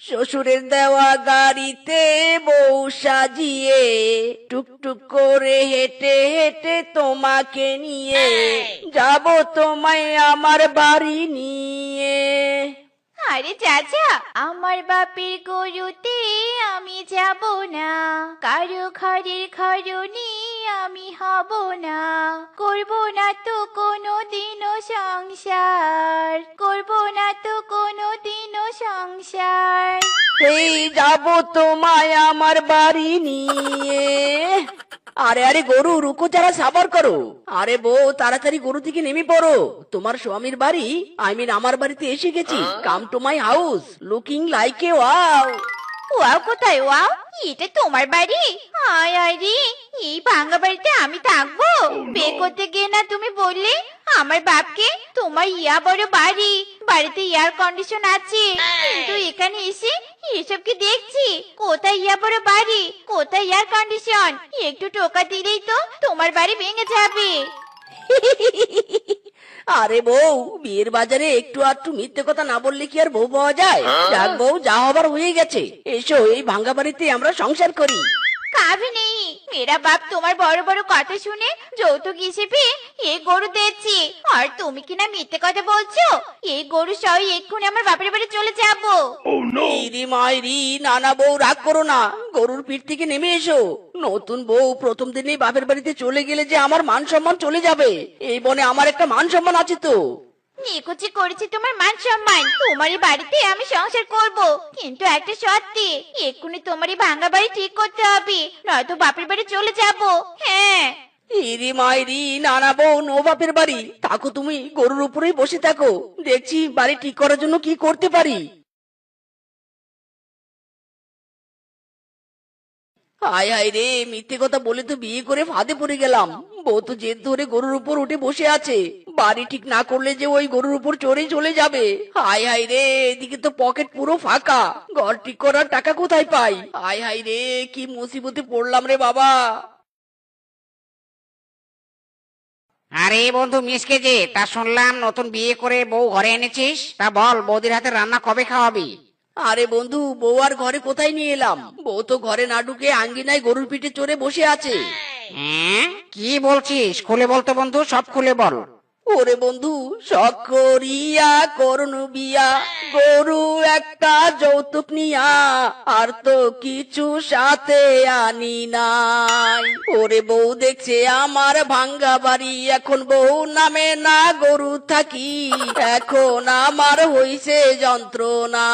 শ্বশুরের দেওয়া গাড়িতে বউ সাজিয়ে টুকটুক করে হেঁটে হেঁটে তোমাকে নিয়ে যাব তোমায় আমার বাড়ি নিয়ে। আরে চাচা, আমার বাপের গরুতে আমি যাব না, কারো ঘরের ঘরনি আমি হব না, করব না তো কোনো দিনও সংসার, করব না তো কোনো দিনও সংসার। এই যাব তোমায় আমার বাড়ি নিয়ে। আরে আরে গরু রুকো, যারা সাবার করো। আরে বউ তাড়াতাড়ি গরু থেকে নেমে পড়ো, তোমার স্বামীর বাড়ি আমার বাড়িতে এসে গেছি। Come to my house, looking like a wow. Wow কোথায় ওয়াও? এটা তোমার বাড়ি? আয় আয় রে, এই ভাঙা বাড়িতে আমি থাকবো? বিয়ে করতে গিয়ে না তুমি বললে আমার বাপকে তোমার ইয়া বড় বাড়ি, বাড়িতে এয়ার কন্ডিশন আছে, কিন্তু এখানে এসে এসব কি দেখছি? কোথায় ইয়া বড় বাড়ি, কোথায় এয়ার কন্ডিশন? একটু টোকা দিলেই তো তোমার বাড়ি ভেঙে যাবে। আরে বউ, বিয়ের বাজারে একটু আধটু মিথ্যে কথা না বললে কি আর বউ পাওয়া যায়? যাক বউ, যা হবার হয়ে গেছে। এসো এই ভাঙ্গা বাড়িতে আমরা সংসার করি। কাভি নেই, মেরা বাপ তোমার বড় বড় কথা শুনে যৌতুক হিসেবে এই গরু দিয়েছি, আর তুমি কিনা মিথ্যে কথা বলছো? এই গরু সহ এক্ষুনি আমার বাপের বাড়ি চলে যাবো। ইরি মাইরি, নানা বউ রাগ করো না, গরুর পিঠ থেকে নেমে এসো। নতুন বউ প্রথম দিনেই বাপের বাড়িতে চলে গেলে যে আমার মান সম্মান চলে যাবে। এই বনে আমার একটা মান সম্মান আছে তো। নিকুচি করেছি তোমার মান সম্মান, তোমারই বাড়িতে আমি সংসার করব, কিন্তু একটা শর্তে, এক্ষুনি তোমারই ভাঙা বাড়ি ঠিক করতে হবে, নয়তো বাপের বাড়ি চলে যাবো। হ্যাঁ। ইরি মাইরি, নানা বউ নো বাপের বাড়ি থাকো, তুমি গরুর উপরেই বসে থাকো, দেখছি বাড়ি ঠিক করার জন্য কি করতে পারি। হায় হায় রে, মিথ্যে কথা বলে তো বিয়ে করে ফাঁদে পড়ে গেলাম। বউ তো জেদ ধরে গরুর উপর উঠে বসে আছে, বাড়ি ঠিক না করলে যে ওই গরুর উপর চড়ে চলে যাবে। হায় হায় রে, এদিকে তো পকেট পুরো ফাঁকা, ঘর ঠিক করার টাকা কোথায় পাই? হায় হায় রে, কি মুসিবতে পড়লাম রে বাবা। আরে বন্ধু মিসকে যে, তা শুনলাম নতুন বিয়ে করে বউ ঘরে এনেছিস, তা বল বৌদির হাতে রান্না কবে খাওয়াবি? আরে বন্ধু, বউ আর ঘরে কোথায় নিয়ে এলাম? বউ তো ঘরে না ঢুকে আঙ্গিনায় গরুর পিঠে চড়ে বসে আছে। হ্যাঁ, কি বলছিস? খুলে বলতো বন্ধু, সব খুলে বল। ওরে বন্ধু, শখ করিয়া করনু বিয়া, গরু একটা যৌতুক নিয়া, আর তো কিছু সাথে আনি নাই। ওরে বউ দেখছে আমার ভাঙ্গা বাড়ি, এখন বউ নামে না গরু থাকি, এখন আমার হইছে যন্ত্রণা।